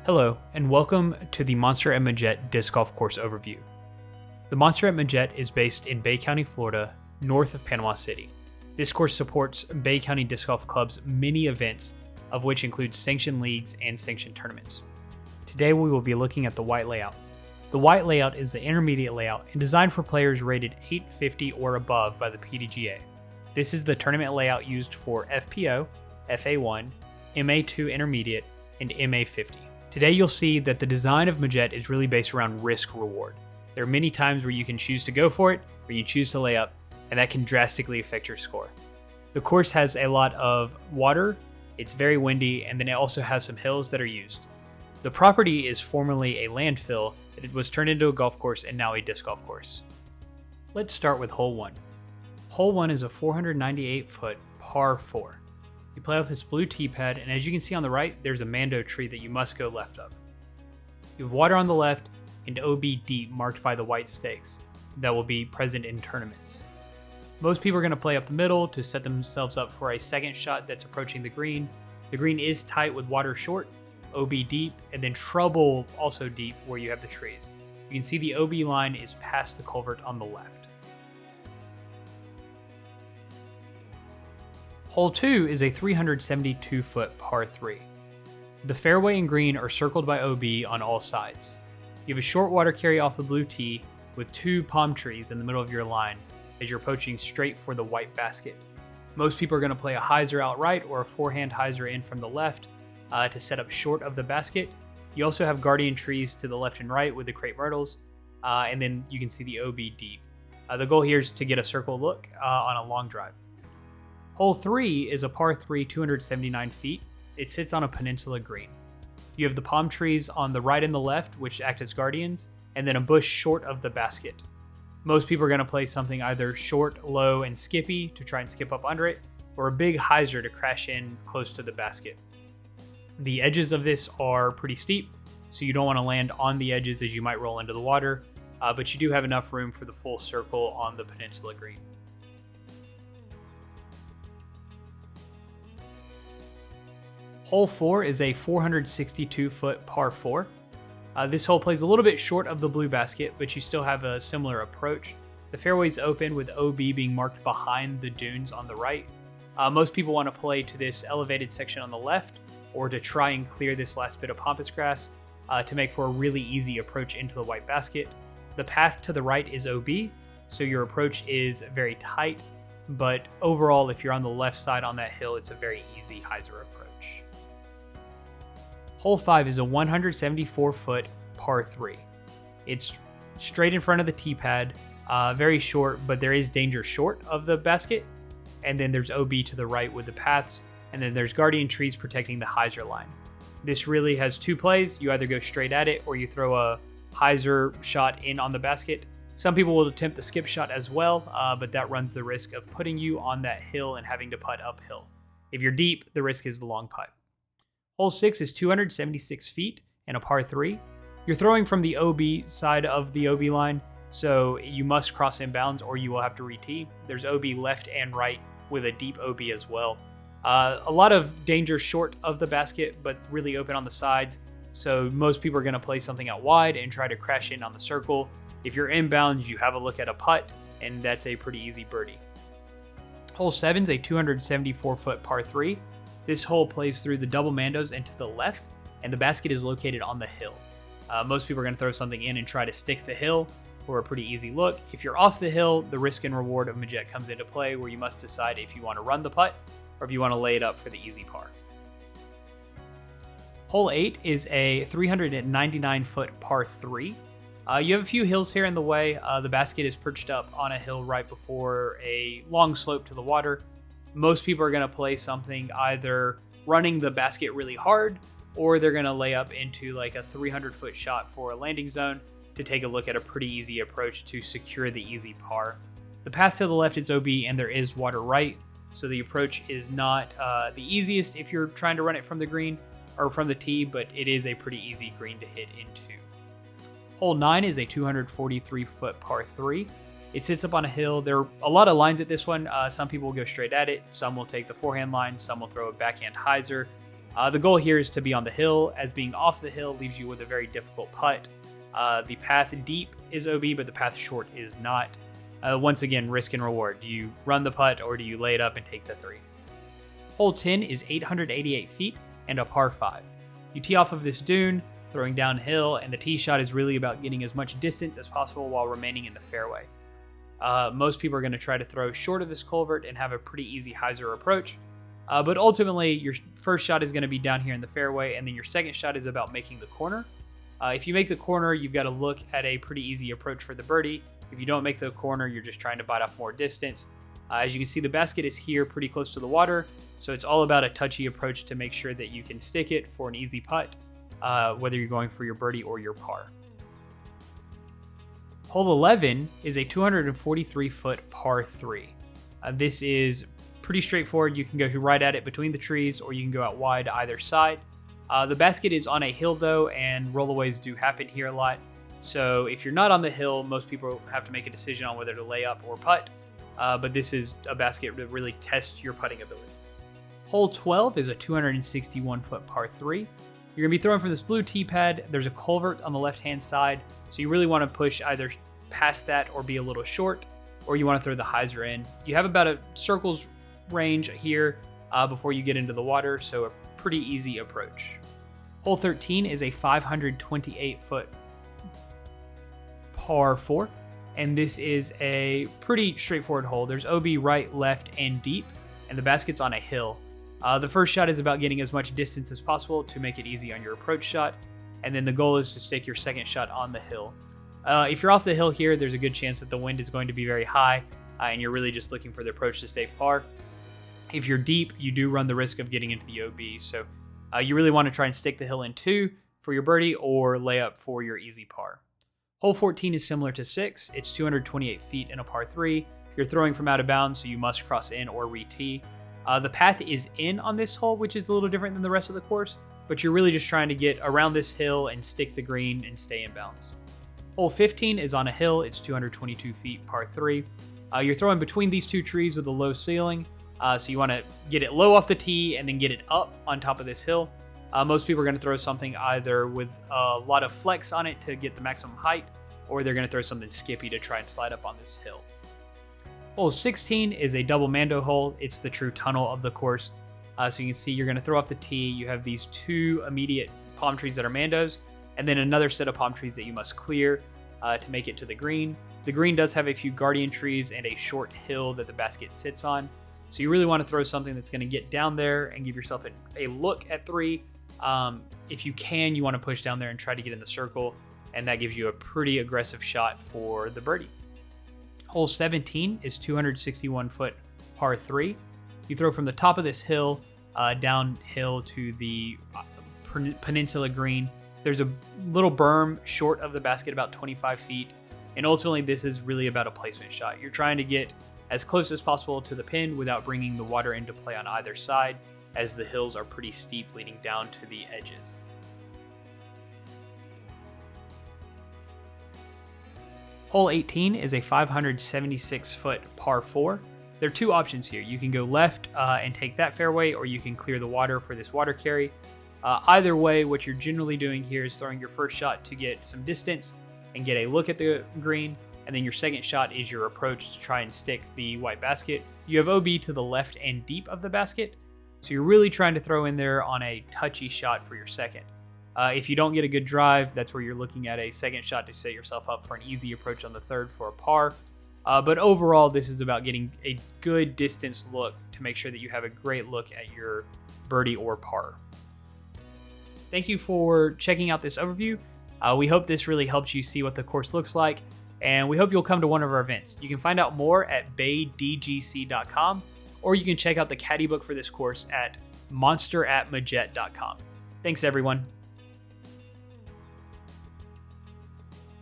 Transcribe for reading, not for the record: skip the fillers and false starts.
Hello, and welcome to the Monster at Majette Disc Golf Course Overview. The Monster at Majette is based in Bay County, Florida, north of Panama City. This course supports Bay County Disc Golf Club's many events, of which include sanctioned leagues and sanctioned tournaments. Today we will be looking at the white layout. The white layout is the intermediate layout and designed for players rated 850 or above by the PDGA. This is the tournament layout used for FPO, FA1, MA2 Intermediate, and MA50. Today you'll see that the design of Majette is really based around risk-reward. There are many times where you can choose to go for it, or you choose to lay up, and that can drastically affect your score. The course has a lot of water, it's very windy, and then it also has some hills that are used. The property is formerly a landfill, but it was turned into a golf course and now a disc golf course. Let's start with hole 1. Hole 1 is a 498-foot par 4. You play off this blue tee pad, and as you can see on the right, there's a mando tree that you must go left of. You have water on the left and OB deep marked by the white stakes that will be present in tournaments. Most people are going to play up the middle to set themselves up for a second shot that's approaching the green. The green is tight with water short, OB deep, and then trouble also deep where you have the trees. You can see the OB line is past the culvert on the left. Hole 2 is a 372-foot par 3. The fairway and green are circled by OB on all sides. You have a short water carry off the blue tee with 2 palm trees in the middle of your line as you're approaching straight for the white basket. Most people are going to play a hyzer out right or a forehand hyzer in from the left to set up short of the basket. You also have guardian trees to the left and right with the crepe myrtles, and then you can see the OB deep. The goal here is to get a circle look on a long drive. Hole 3 is a par 3, 279 feet. It sits on a peninsula green. You have the palm trees on the right and the left, which act as guardians, and then a bush short of the basket. Most people are going to play something either short, low, and skippy to try and skip up under it, or a big hyzer to crash in close to the basket. The edges of this are pretty steep, so you don't want to land on the edges as you might roll into the water, but you do have enough room for the full circle on the peninsula green. Hole 4 is a 462-foot par 4. This hole plays a little bit short of the blue basket, but you still have a similar approach. The fairway's open with OB being marked behind the dunes on the right. Most people want to play to this elevated section on the left, or to try and clear this last bit of pampas grass to make for a really easy approach into the white basket. The path to the right is OB, so your approach is very tight, but overall, if you're on the left side on that hill, it's a very easy hyzer approach. Hole 5 is a 174-foot par 3. It's straight in front of the tee pad, very short, but there is danger short of the basket. And then there's OB to the right with the paths, and then there's guardian trees protecting the hyzer line. This really has 2 plays. You either go straight at it or you throw a hyzer shot in on the basket. Some people will attempt the skip shot as well, but that runs the risk of putting you on that hill and having to putt uphill. If you're deep, the risk is the long putt. Hole 6 is 276 feet and a par 3. You're throwing from the OB side of the OB line, so you must cross inbounds or you will have to re-tee. There's OB left and right with a deep OB as well. A lot of danger short of the basket, but really open on the sides. So most people are going to play something out wide and try to crash in on the circle. If you're inbounds, you have a look at a putt, and that's a pretty easy birdie. Hole 7 is a 274-foot par 3. This hole plays through the double mandos and to the left, and the basket is located on the hill. Most people are going to throw something in and try to stick the hill for a pretty easy look. If you're off the hill, the risk and reward of Majette comes into play, where you must decide if you want to run the putt or if you want to lay it up for the easy par. Hole 8 is a 399-foot par 3. You have a few hills here in the way. The basket is perched up on a hill right before a long slope to the water. Most people are going to play something either running the basket really hard, or they're going to lay up into like a 300-foot shot for a landing zone to take a look at a pretty easy approach to secure the easy par. The path to the left is OB and there is water right, so the approach is not the easiest if you're trying to run it from the green or from the tee, but it is a pretty easy green to hit into. Hole 9 is a 243-foot par 3. It sits up on a hill. There are a lot of lines at this one. Some people will go straight at it. Some will take the forehand line. Some will throw a backhand hyzer. The goal here is to be on the hill, as being off the hill leaves you with a very difficult putt. The path deep is OB, but the path short is not. Once again, risk and reward. Do you run the putt or do you lay it up and take the 3? Hole 10 is 888 feet and a par 5. You tee off of this dune, throwing downhill, and the tee shot is really about getting as much distance as possible while remaining in the fairway. Most people are going to try to throw short of this culvert and have a pretty easy hyzer approach. But ultimately, your first shot is going to be down here in the fairway, and then your second shot is about making the corner. If you make the corner, you've got to look at a pretty easy approach for the birdie. If you don't make the corner, you're just trying to bite off more distance. As you can see, the basket is here pretty close to the water, so it's all about a touchy approach to make sure that you can stick it for an easy putt, whether you're going for your birdie or your par. Hole 11 is a 243-foot par 3. This is pretty straightforward. You can go right at it between the trees, or you can go out wide either side. The basket is on a hill though, and rollaways do happen here a lot. So if you're not on the hill, most people have to make a decision on whether to lay up or putt. But this is a basket that really tests your putting ability. Hole 12 is a 261-foot par 3. You're going to be throwing from this blue tee pad. There's a culvert on the left-hand side, so you really want to push either past that or be a little short, or you want to throw the hyzer in. You have about a circle's range here before you get into the water, so a pretty easy approach. Hole 13 is a 528-foot par 4, and this is a pretty straightforward hole. There's OB right, left, and deep, and the basket's on a hill. The first shot is about getting as much distance as possible to make it easy on your approach shot, and then the goal is to stick your second shot on the hill. If you're off the hill here, there's a good chance that the wind is going to be very high, and you're really just looking for the approach to save par. If you're deep, you do run the risk of getting into the OB, so you really want to try and stick the hill in 2 for your birdie or lay up for your easy par. Hole 14 is similar to 6. It's 228 feet and a par 3. You're throwing from out of bounds, so you must cross in or re-tee. The path is in on this hole, which is a little different than the rest of the course, but you're really just trying to get around this hill and stick the green and stay in bounds. Hole 15 is on a hill. It's 222 feet, par 3. You're throwing between these two trees with a low ceiling, so you want to get it low off the tee and then get it up on top of this hill. Most people are going to throw something either with a lot of flex on it to get the maximum height, or they're going to throw something skippy to try and slide up on this hill. Hole 16 is a double mando hole. It's the true tunnel of the course. So you can see you're going to throw off the tee. You have these 2 immediate palm trees that are mandos, and then another set of palm trees that you must clear to make it to the green. The green does have a few guardian trees and a short hill that the basket sits on. So you really want to throw something that's going to get down there and give yourself a look at 3. If you can, you want to push down there and try to get in the circle, and that gives you a pretty aggressive shot for the birdie. Hole 17 is 261-foot par 3. You throw from the top of this hill downhill to the peninsula green. There's a little berm short of the basket, about 25 feet, and ultimately this is really about a placement shot. You're trying to get as close as possible to the pin without bringing the water into play on either side, as the hills are pretty steep leading down to the edges. Hole 18 is a 576-foot par 4. There are 2 options here. You can go left and take that fairway, or you can clear the water for this water carry. Either way, what you're generally doing here is throwing your first shot to get some distance and get a look at the green, and then your second shot is your approach to try and stick the white basket. You have OB to the left and deep of the basket, so you're really trying to throw in there on a touchy shot for your second. If you don't get a good drive, that's where you're looking at a second shot to set yourself up for an easy approach on the third for a par. But overall, this is about getting a good distance look to make sure that you have a great look at your birdie or par. Thank you for checking out this overview. We hope this really helps you see what the course looks like, and we hope you'll come to one of our events. You can find out more at baydgc.com, or you can check out the caddy book for this course at monsteratmajette.com. Thanks, everyone.